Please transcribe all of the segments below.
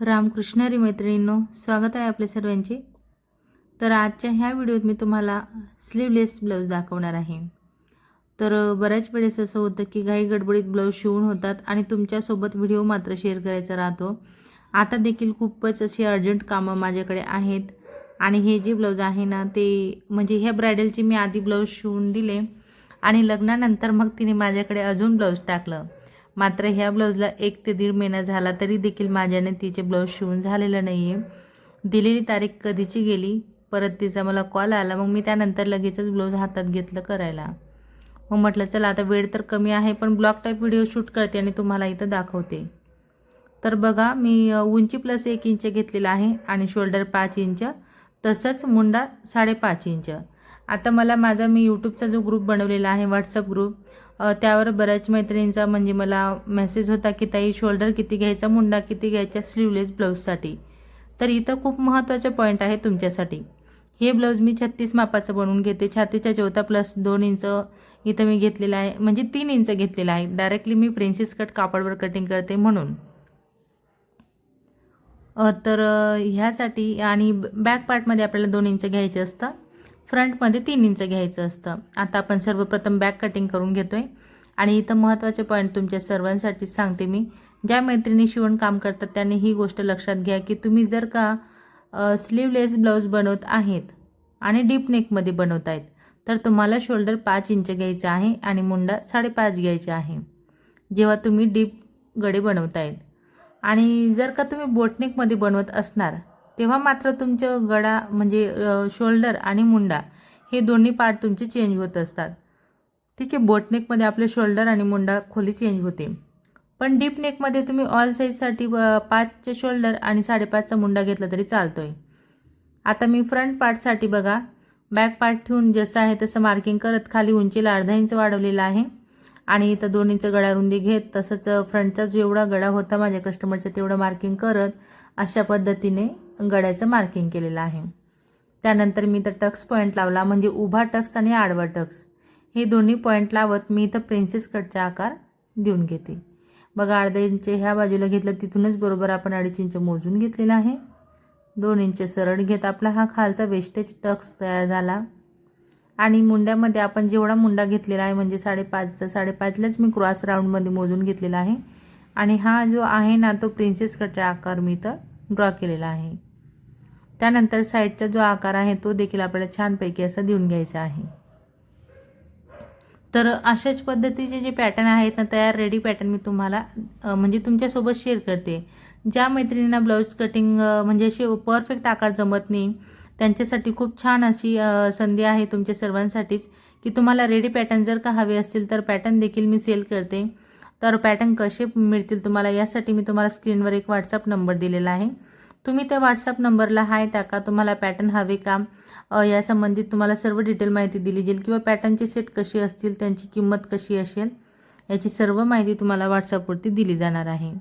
रामकृष्ण हरी मैत्रिणींनो, स्वागत आहे आपल्या सर्वांचे। तर आजच्या ह्या व्हिडिओत मी तुम्हाला स्लीवलेस ब्लाऊज दाखवणार आहे। तर बऱ्याच वेळेस असं होतं की घाई गडबडीत ब्लाऊज शिवून होतात आणि तुमच्यासोबत व्हिडिओ मात्र शेअर करायचा राहतो। आता देखील खूपच अशी अर्जंट कामं माझ्याकडे आहेत आणि हे जे ब्लाऊज आहे ना ते म्हणजे ह्या ब्रायडलचे मी आधी ब्लाऊज शिवून दिले आणि लग्नानंतर मग तिने माझ्याकडे अजून ब्लाऊज टाकलं। मात्र ह्या ब्लाऊजला 1 ते 1.5 महिना झाला तरी देखील माझ्याने तिचे ब्लाऊज शिवून झालेलं नाही आहे। दिलेली तारीख कधीची गेली, परत तिचा मला कॉल आला, मग मी त्यानंतर लगेचच ब्लाऊज हातात घेतलं करायला। मग म्हटलं चला आता वेळ तर कमी आहे पण ब्लॉग टाईप व्हिडिओ शूट करते आणि तुम्हाला इथं दाखवते। तर बघा मी उंची प्लस 1 इंच घेतलेला आहे आणि शोल्डर 5 इंच, तसंच मुंडा 5.5 इंच। आता मला माझा मी यूट्यूबचा जो ग्रुप बनवलेला आहे व्हॉट्सअप ग्रुप, त्यावर बऱ्याच मैत्रिणींचा म्हणजे मला मेसेज होता की ताई शोल्डर किती घ्यायचा, मुंडा किती घ्यायचा स्लीवलेस ब्लाऊजसाठी। तर इथं खूप महत्त्वाचा पॉईंट आहे तुमच्यासाठी। हे ब्लाऊज मी 36 मापाचं बनवून घेते। छातीचा चौथा प्लस 2 इंच इथं मी घेतलेला आहे, म्हणजे 3 इंच घेतलेला आहे। डायरेक्टली मी प्रिन्सेस कट कापडवर कटिंग करते म्हणून। तर ह्यासाठी आणि बॅक पार्टमध्ये आपल्याला 2 इंच घ्यायचं असतं, फ्रंटमध्ये 3 इंच घ्यायचं असतं। आता आपण सर्वप्रथम बॅक कटिंग करून घेतोय आणि इथं महत्त्वाचे पॉईंट तुमच्या सर्वांसाठी सांगते मी। ज्या मैत्रिणी शिवण काम करतात त्यांनी ही गोष्ट लक्षात घ्या की तुम्ही जर का स्लीवलेस ब्लाऊज बनवत आहेत आणि डीप नेकमध्ये बनवत आहेत तर तुम्हाला शोल्डर 5 इंच घ्यायचा आहे आणि मुंडा 5.5 घ्यायचा आहे जेव्हा तुम्ही डीप गळे बनवतायत। आणि जर का तुम्ही बोटनेकमध्ये बनवत असणार तेव्हा मात्र तुमचं गळा म्हणजे शोल्डर आणि मुंडा हे दोन्ही पार्ट तुमचे चेंज होत असतात। ठीक आहे, बोटनेकमध्ये आपले शोल्डर आणि मुंडा खोली चेंज होते, पण डीप नेकमध्ये तुम्ही ऑल साईजसाठी 5चे शोल्डर आणि 5.5चा मुंडा घेतला तरी चालतोय। आता मी फ्रंट पार्टसाठी बघा बॅक पार्ट ठेवून जसं आहे तसं मार्किंग करत खाली उंचीला अर्धा इंच वाढवलेला आहे आणि इथं 2 इंच गळा रुंदी घेत तसंच फ्रंटचा जेवढा गळा होता माझ्या कस्टमरचा तेवढं मार्किंग करत अशा पद्धतीने गळ्याचं मार्किंग केलेलं आहे। त्यानंतर मी इथं टक्स पॉईंट लावला, म्हणजे उभा टक्स आणि आडवा टक्स हे दोन्ही पॉईंट लावत मी इथं प्रिन्सेस कटचा आकार देऊन घेते। बघा अर्धा इंच ह्या बाजूला घेतलं, तिथूनच बरोबर आपण 2.5 इंच मोजून घेतलेला आहे। 2 इंच सरळ घेत आपला हा खालचा वेस्टेज टक्स तयार झाला आणि मुंड्यामध्ये आपण जेवढा मुंडा घेतलेला आहे म्हणजे 5.5चा 5.5लाच मी क्रॉस राऊंडमध्ये मोजून घेतलेला आहे आणि हा जो आहे ना तो प्रिन्सेस कटचा आकार मी इथं ड्रॉ केलेला आहे। त्यानंतर साईडचा जो आकार आहे तो देखील आपल्याला छानपैकी असा देऊन घ्यायचा आहे। तर अशाच पद्धतीचे जे पॅटर्न आहेत ना तयार रेडी पॅटर्न मी तुम्हाला म्हणजे तुमच्यासोबत शेअर करते। ज्या मैत्रिणींना ब्लाऊज कटिंग म्हणजे असे परफेक्ट आकार जमत नाही त्यांच्यासाठी खूप छान अशी संधी आहे तुमच्या सर्वांसाठीच की तुम्हाला रेडी पॅटर्न जर का हवे असतील तर पॅटर्न देखील मी सेल करते। तर पॅटर्न कसे मिळतील तुम्हाला यासाठी मी तुम्हाला स्क्रीनवर एक व्हॉट्सअप नंबर दिलेला आहे, तुम्ही त्या व्हॉट्सअप नंबरला हाय टाका। तुम्हाला पॅटर्न हवे का या संबंधित तुम्हाला सर्व डिटेल माहिती दिली जाईल किंवा पॅटर्नचे सेट कसे असतील, त्यांची किंमत कशी असेल याची सर्व माहिती तुम्हाला व्हॉट्सअपवरती दिली जाणार आहे।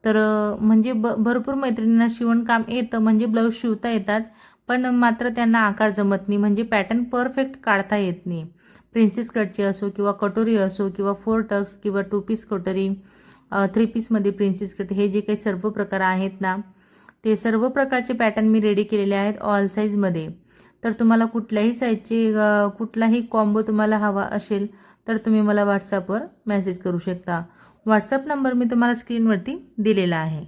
तर म्हणजे भरपूर मैत्रिणींना शिवणकाम येतं, म्हणजे ब्लाऊज शिवता येतात पण मात्र त्यांना आकार जमत नाही, म्हणजे पॅटर्न परफेक्ट काढता येत नाही। प्रिन्सेस कटचे असो किंवा कटोरी असो किंवा 4 टक्स किंवा 2 पीस कटोरी, 3 पीसमध्ये प्रिन्सेस कट हे जे काही सर्व प्रकार आहेत ना ते सर्व प्रकारचे पॅटर्न मी रेडी केलेले आहेत ऑल साईजमध्ये। तर तुम्हाला कुठल्याही साईजचे कुठलाही कॉम्बो तुम्हाला हवा असेल तर तुम्ही मला व्हॉट्सअपवर मेसेज करू शकता। व्हॉट्सअप नंबर मी तुम्हाला स्क्रीनवरती दिलेला आहे।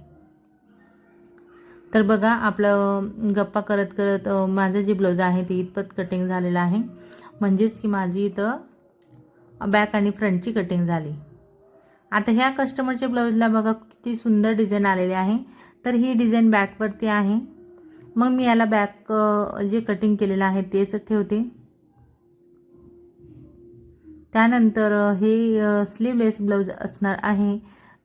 तर बघा आपलं गप्पा करत करत माझं जे ब्लाऊज आहे ते इतपत कटिंग झालेलं आहे, म्हणजेच की माझी इथं बॅक आणि फ्रंटची कटिंग झाली। आता ह्या कस्टमरच्या ब्लाऊजला बघा किती सुंदर डिझाईन आलेले आहे। तर ही डिझाईन बॅकवरती आहे, मग मी याला बॅक जे कटिंग केलेलं आहे तेच ठेवते। त्यानंतर हे स्लीवलेस ब्लाऊज असणार आहे।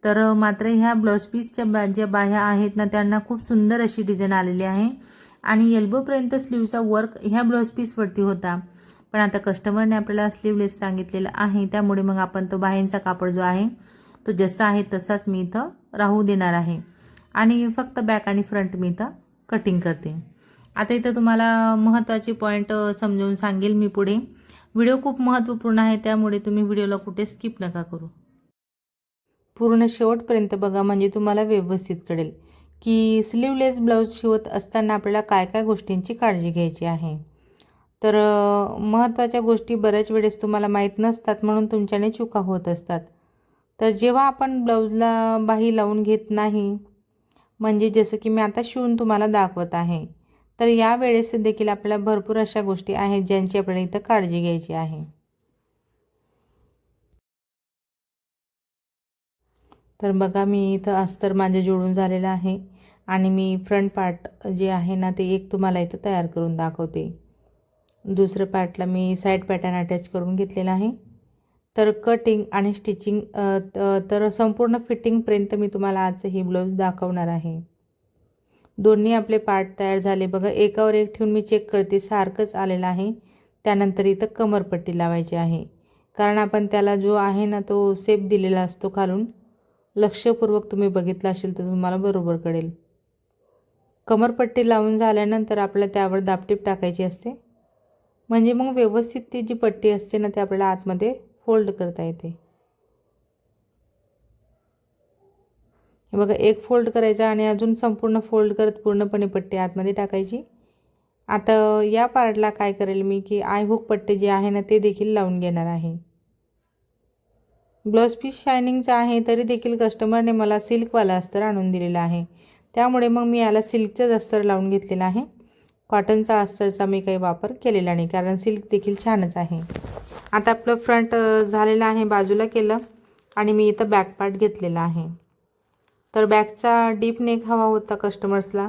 तर मात्र ह्या ब्लाऊज पीसच्या ज्या बाह्या आहेत ना त्यांना खूप सुंदर अशी डिझाईन आलेली आहे आणि एल्बोपर्यंत स्लीवचा वर्क ह्या ब्लाऊज पीसवरती होता, पण आता कस्टमरने आपल्याला स्लीवलेस सांगितलेलं आहे त्यामुळे मग आपण तो बाह्यांचा कापड जो आहे तो जसा आहे तसाच मी इथं राहू देणार आहे आणि फक्त बॅक आणि फ्रंट मी इथं कटिंग करते। आता इथं तुम्हाला महत्त्वाचे पॉईंट समजावून सांगेल मी पुढे। व्हिडिओ खूप महत्त्वपूर्ण आहे त्यामुळे तुम्ही व्हिडिओला कुठे स्किप नका करू, पूर्ण शेवटपर्यंत बघा म्हणजे तुम्हाला व्यवस्थित कळेल की स्लीवलेस ब्लाऊज शिवत असताना आपल्याला काय काय गोष्टींची काळजी घ्यायची आहे. तर महत्त्वाच्या गोष्टी बऱ्याच वेळेस तुम्हाला माहीत नसतात, म्हणून तुमच्याने चुका होत असतात. तर जेव्हा आपण ब्लाऊजला बाही लावून घेत नाही, म्हणजे जसं की मी आता शिवून तुम्हाला दाखवत आहे, तर यावेळेस देखील आपल्याला भरपूर अशा गोष्टी आहेत ज्यांची आपल्याला इथं काळजी घ्यायची आहे. तर बघा, मी इथं अस्तर माझे जोडून झालेलं आहे आणि मी फ्रंट पार्ट जे आहे ना ते एक तुम्हाला इथं तयार करून दाखवते. दुसरं पार्टला मी साईड पॅटर्न अटॅच करून घेतलेला आहे. तर कटिंग आणि स्टिचिंग तर संपूर्ण फिटिंगपर्यंत मी तुम्हाला आज हे ब्लाऊज दाखवणार आहे. दोन्ही आपले पार्ट तयार झाले बघा. एकावर एक ठेवून मी चेक करते, सारखंच आलेलं आहे. त्यानंतर इथं कमरपट्टी लावायची आहे, कारण आपण त्याला जो आहे ना तो शेप दिलेला असतो खालून. लक्षपूर्वक तुम्ही बघितलं असेल तर तुम्हाला बरोबर कळेल. कमरपट्टी लावून झाल्यानंतर आपल्याला त्यावर दापटीप टाकायची असते, म्हणजे मग व्यवस्थित ती जी पट्टी असते ना ती आपल्याला आतमध्ये फोल्ड करता येते. हे बघा, एक फोल्ड करायचा आणि अजून संपूर्ण फोल्ड करत पूर्णपणे पट्टी आतमध्ये टाकायची. आता या पार्टला काय करेल मी की आय हुक पट्टी जी आहे ना ते देखील लावून घेणार आहे. ब्लाऊज पीस शायनिंगचा आहे तरी देखील कस्टमरने मला सिल्कवाला अस्तर आणून दिलेला आहे, त्यामुळे मग मी याला सिल्कचंच अस्तर लावून घेतलेलं आहे. कॉटनचा अस्तरचा मी काही वापर केलेला नाही, कारण सिल्क देखील छानच आहे. आता आपलं फ्रंट झालेलं आहे, बाजूला केलं आणि मी इथं बॅक पार्ट घेतलेला आहे. तर बॅकचा डीप नेक हवा होता कस्टमर्सला,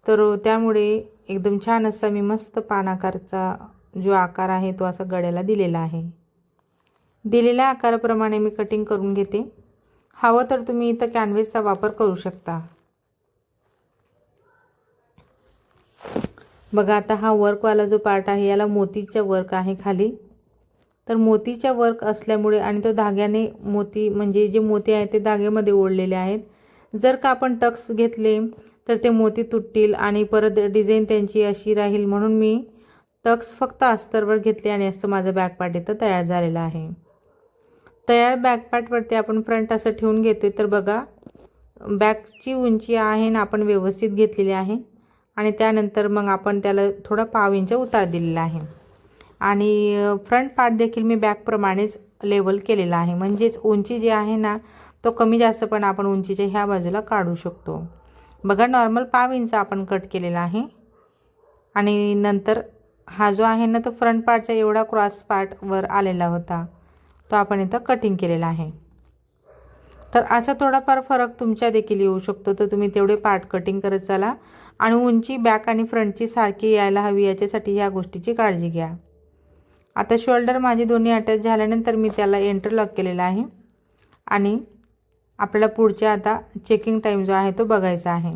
तर त्यामुळे एकदम छान असा मी मस्त पानाकारचा जो आकार आहे तो असा गळ्याला दिलेला आहे. दिलेल्या आकाराप्रमाणे मी कटिंग करून घेते. हवं तर तुम्ही इथं कॅनव्हेसचा वापर करू शकता. बघा, आता हा वर्कवाला जो पार्ट आहे याला मोतीचा वर्क आहे खाली. तर मोतीचा वर्क असल्यामुळे आणि तो धाग्याने मोती, म्हणजे जे मोती आहेत ते धाग्यामध्ये ओढलेले आहेत. जर का आपण टक्स घेतले तर ते मोती तुटतील आणि परत डिझाईन त्यांची अशी राहील, म्हणून मी टक्स फक्त अस्तरवर घेतले आणि असं माझं बॅक पार्ट इथं तयार झालेलं आहे. तयार बॅक पार्टवरती आपण फ्रंट असं ठेवून घेतोय. तर बघा, बॅकची उंची आहे ना आपण व्यवस्थित घेतलेली आहे आणि त्यानंतर मग आपण त्याला थोडा 1/2 इंच उतार दिलेला आहे आणि फ्रंट पार्ट देखील मी बॅकप्रमाणेच लेवल केलेला आहे, म्हणजेच उंची जी आहे ना तो कमी जास्त पण आपण उंचीच्या ह्या बाजूला काढू शकतो. बघा, नॉर्मल 1/2 इंच आपण कट केलेला आहे आणि नंतर हा जो आहे ना तो फ्रंट पार्टच्या एवढा क्रॉस पार्टवर आलेला होता, तो आपण इथं कटिंग केलेला आहे. तर असा थोडाफार फरक तुमच्या देखील येऊ शकतो, तर तुम्ही तेवढे पार्ट कटिंग करत चला आणि उंची बॅक आणि फ्रंटची सारखी यायला हवी याच्यासाठी ह्या गोष्टीची काळजी घ्या. आता शोल्डर माझे दोन्ही अटॅच झाल्यानंतर मी त्याला इंटरलॉक केलेला आहे आणि आपल्याला पुढच्या आता चेकिंग टाईम जो आहे तो बघायचा आहे.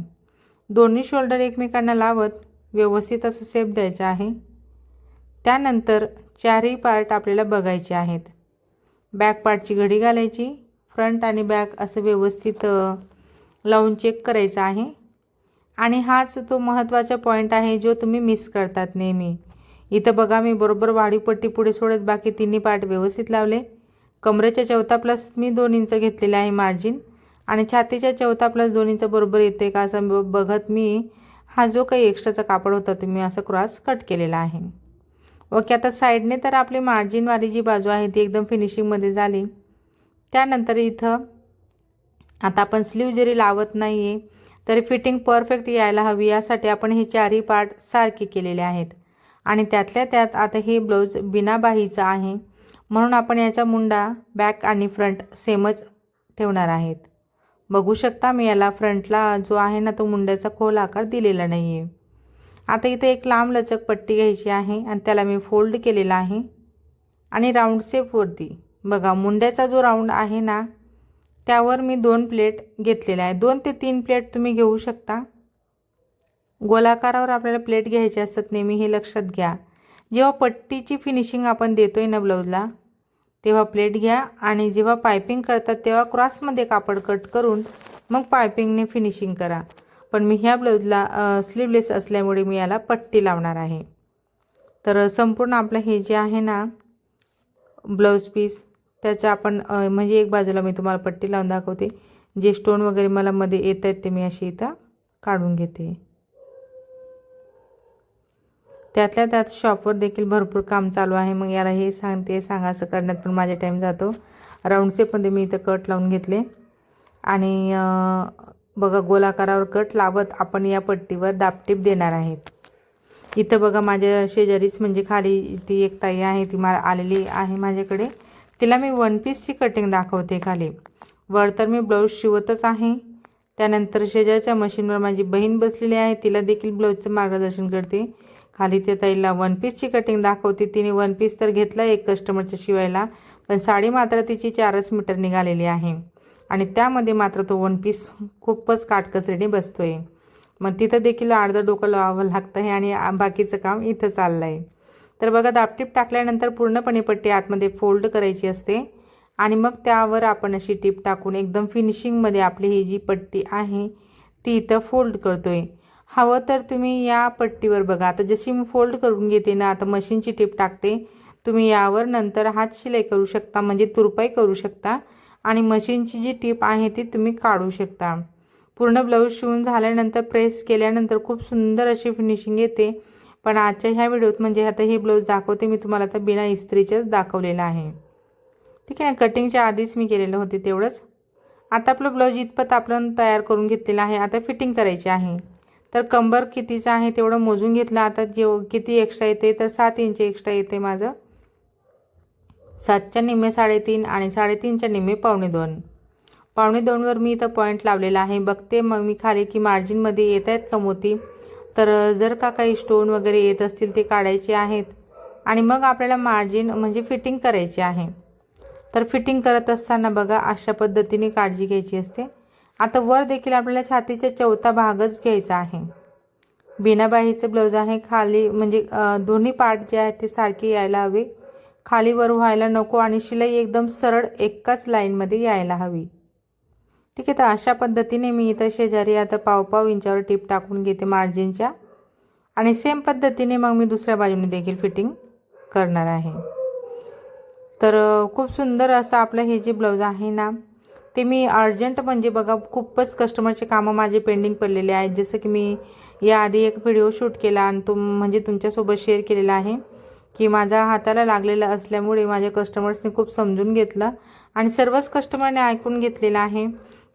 दोन्ही शोल्डर एकमेकांना लावत व्यवस्थित असं शेप द्यायचा आहे. त्यानंतर चारही पार्ट आपल्याला बघायचे आहेत. बॅक पार्टची घडी घालायची, फ्रंट आणि बॅक असं व्यवस्थित लावून चेक करायचं आहे. आणि हाच तो महत्त्वाचा पॉईंट आहे जो तुम्ही मिस करतात नेहमी. इथं बघा, मी बरोबर वाढीव पट्टी पुढे सोडत बाकी तिन्ही पार्ट व्यवस्थित लावले. कमरेच्या 14 प्लस मी 2 इंच घेतलेले आहे मार्जिन आणि छातीच्या 14 प्लस 2 इंच बरोबर येते का असं बघत मी हा जो काही एक्स्ट्राचा कापड होता तुम्ही असं क्रॉस कट केलेला आहे. ओके, आता साईडने तर आपली मार्जिनवाली जी बाजू आहे ती एकदम फिनिशिंगमध्ये झाली. त्यानंतर इथं आता आपण स्लीव जरी लावत नाही आहे तरी फिटिंग परफेक्ट यायला हवी यासाठी आपण हे चारही पार्ट सारखे केलेले आहेत आणि त्यातल्या त्यात आता हे ब्लाऊज बिना बाहीचं आहे, म्हणून आपण याचा मुंडा बॅक आणि फ्रंट सेमच ठेवणार आहेत. बघू शकता, मी याला फ्रंटला जो आहे ना तो मुंड्याचा खोल आकार दिलेला नाही आहे. आता इथे एक लांब लचक पट्टी घ्यायची आहे आणि त्याला मी फोल्ड केलेला आहे आणि राऊंड शेपवरती बघा मुंड्याचा जो राऊंड आहे ना त्यावर मी 2 प्लेट घेतलेल्या आहे. 2 ते 3 प्लेट तुम्ही घेऊ शकता. गोलाकारावर आपल्याला प्लेट घ्यायचे असतात नेहमी, हे लक्षात घ्या. जेव्हा पट्टीची फिनिशिंग आपण देतोय ना ब्लाऊजला तेव्हा प्लेट घ्या आणि जेव्हा पायपिंग करतात तेव्हा क्रॉसमध्ये कापड कट करून मग पायपिंगने फिनिशिंग करा. पण मी ह्या ब्लाऊजला स्लीवलेस असल्यामुळे मी याला पट्टी लावणार आहे. तर संपूर्ण आपलं हे जे आहे ना ब्लाऊज पीस त्याचं आपण म्हणजे एक बाजूला मी तुम्हाला पट्टी लावून दाखवते. जे स्टोन वगैरे मला मध्ये येत आहेत ते मी अशी इथं काढून घेते। त्यातल्या त्यात शॉपवर देखील भरपूर काम चालू आहे, मग याला हे सांग ते सांग असं करण्यात पण माझा टाईम जातो। राऊंड शेपमध्ये मी इथं कट लावून घेतले आणि बघा गोलाकारावर कट लावत आपण या पट्टीवर दाबटीप देणार आहेत। इथं बघा माझ्या शेजारीच म्हणजे खाली ती एक ताई आहे, ती आलेली आहे माझ्याकडे, तिला मी वन पीसची कटिंग दाखवते खाली। वर तर मी ब्लाऊज शिवतच आहे, त्यानंतर शेजारच्या मशीनवर माझी बहीण बसलेली आहे, तिला देखील ब्लाऊजचं मार्गदर्शन करते। खाली त्या ताईला वन पीसची कटिंग दाखवते। तिने वन पीस तर घेतला एक कस्टमरच्या शिवायला, पण साडी मात्र तिची 4 मीटर निघालेली आहे आणि त्यामध्ये मात्र तो वन पीस खूपच काटकसरीने बसतोय। मग तिथं देखील अर्धं डोकं लावावं लागतं आहे आणि बाकीचं काम इथं चाललं आहे। तर बघा दाबटीप टाकल्यानंतर पूर्णपणे पट्टी आतमध्ये फोल्ड करायची असते आणि मग त्यावर आपण अशी टीप टाकून एकदम फिनिशिंगमध्ये आपली ही जी पट्टी आहे ती इथं फोल्ड करतोय। हवं तर तुम्ही या पट्टीवर बघा, आता जशी मी फोल्ड करून घेते ना, आता मशीनची टीप टाकते, तुम्ही यावर नंतर हात शिलाई करू शकता, म्हणजे तुरपाई करू शकता आणि मशीनची जी टीप आहे ती तुम्ही काढू शकता। पूर्ण ब्लाऊज शिवून झाल्यानंतर प्रेस केल्यानंतर खूप सुंदर अशी फिनिशिंग येते। पण आजच्या ह्या व्हिडिओत म्हणजे आता हे ब्लाऊज दाखवते मी तुम्हाला, आता बिना इस्त्रीचेच दाखवलेलं आहे, ठीक आहे ना। कटिंगच्या आधीच मी केलेलं होते तेवढंच। आता आपलं ब्लाऊज इतपत आपण तयार करून घेतलेलं आहे, आता फिटिंग करायची आहे। तर कंबर कितीचं आहे तेवढं मोजून घेतलं। आता किती एक्स्ट्रा येते तर 7 इंच एक्स्ट्रा येते माझं, 7च्या निम्मे 3.5 आणि 3.5च्या निम्मे 2.25। 2.25वर मी इथं पॉईंट लावलेला आहे। बघते मग मी खाली की मार्जिनमध्ये येत आहेत का मोती, तर जर का काही स्टोन वगैरे येत असतील ते काढायचे आहेत आणि मग आपल्याला मार्जिन म्हणजे फिटिंग करायची आहे। तर फिटिंग करत असताना बघा अशा पद्धतीने काळजी घ्यायची असते। आता वर देखील आपल्याला छातीचा 4था भागच घ्यायचा आहे। बिनाबाहीचं ब्लाऊज आहे, खाली म्हणजे दोन्ही पार्ट जे आहेत ते सारखे यायला हवे, खाली वर व्हायला नको आणि शिलाई एकदम सरळ एकाच लाईनमध्ये यायला हवी, ठीक आहे। तर अशा पद्धतीने मी इथं शेजारी आता 1.5 इंचावर टीप टाकून घेते मार्जिनच्या आणि सेम पद्धतीने मग मी दुसऱ्या बाजूने देखील फिटिंग करणार आहे। तर खूप सुंदर असं आपलं हे जे ब्लाऊज आहे ना, ते मी अर्जंट म्हणजे बघा खूपच कस्टमरचे कामं माझे पेंडिंग पडलेले आहेत। जसं की मी याआधी एक व्हिडिओ शूट केला आणि म्हणजे तुमच्यासोबत शेअर केलेला आहे की माझा हाताला लागलेला असल्यामुळे माझ्या कस्टमर्सने खूप समजून घेतलं आणि सर्वच कस्टमरने ऐकून घेतलेलं आहे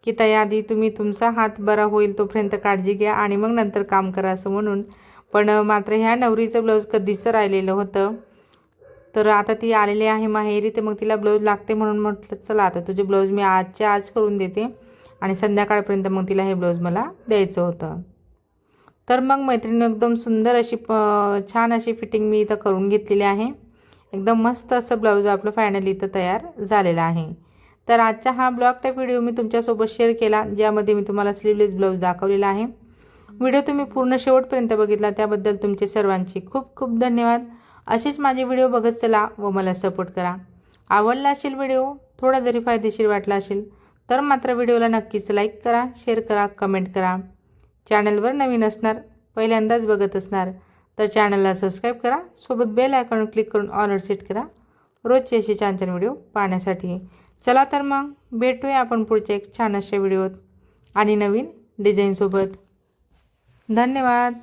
की ताई आधी तुम्ही तुमचा हात बरा होईल तोपर्यंत काळजी घ्या आणि मग नंतर काम करा असं म्हणून। पण मात्र ह्या नवरीचं ब्लाऊज कधीच राहिलेलं होतं, तर आता ती आलेली आहे माहेरी, तर मग तिला ब्लाऊज लागते म्हणून म्हटलं चला आता तुझे ब्लाऊज मी आजच्या आज करून देते आणि संध्याकाळपर्यंत मग तिला हे ब्लाऊज मला द्यायचं होतं। तर मग मैत्रिणी एकदम सुंदर अशी छान अशी फिटिंग मी इथं करून घेतलेली आहे। एकदम मस्त असं ब्लाऊज आपलं फायनली इथं तयार झालेलं आहे। तर आजचा हा ब्लॉग टाईप व्हिडिओ मी तुमच्यासोबत शेअर केला, ज्यामध्ये मी तुम्हाला स्लीवलेस ब्लाऊज दाखवलेला आहे। व्हिडिओ तुम्ही पूर्ण शेवटपर्यंत बघितला त्याबद्दल तुमचे सर्वांचे खूप खूप धन्यवाद। असेच माझे व्हिडिओ बघत चला व मला सपोर्ट करा। आवडला असेल व्हिडिओ, थोडा जरी फायदेशीर वाटला असेल तर मात्र व्हिडिओला नक्कीच लाईक करा, शेअर करा, कमेंट करा। चॅनलवर नवीन असणार, पहिल्यांदाच बघत असणार तर चॅनलला सबस्क्राईब करा, सोबत बेल आयकॉन क्लिक करून ऑलवर सेट करा रोजचे असे छान छान व्हिडिओ पाहण्यासाठी। चला तर मग भेटूया आपण पुढच्या एक छान अशा व्हिडिओत आणि नवीन डिझाईनसोबत। धन्यवाद।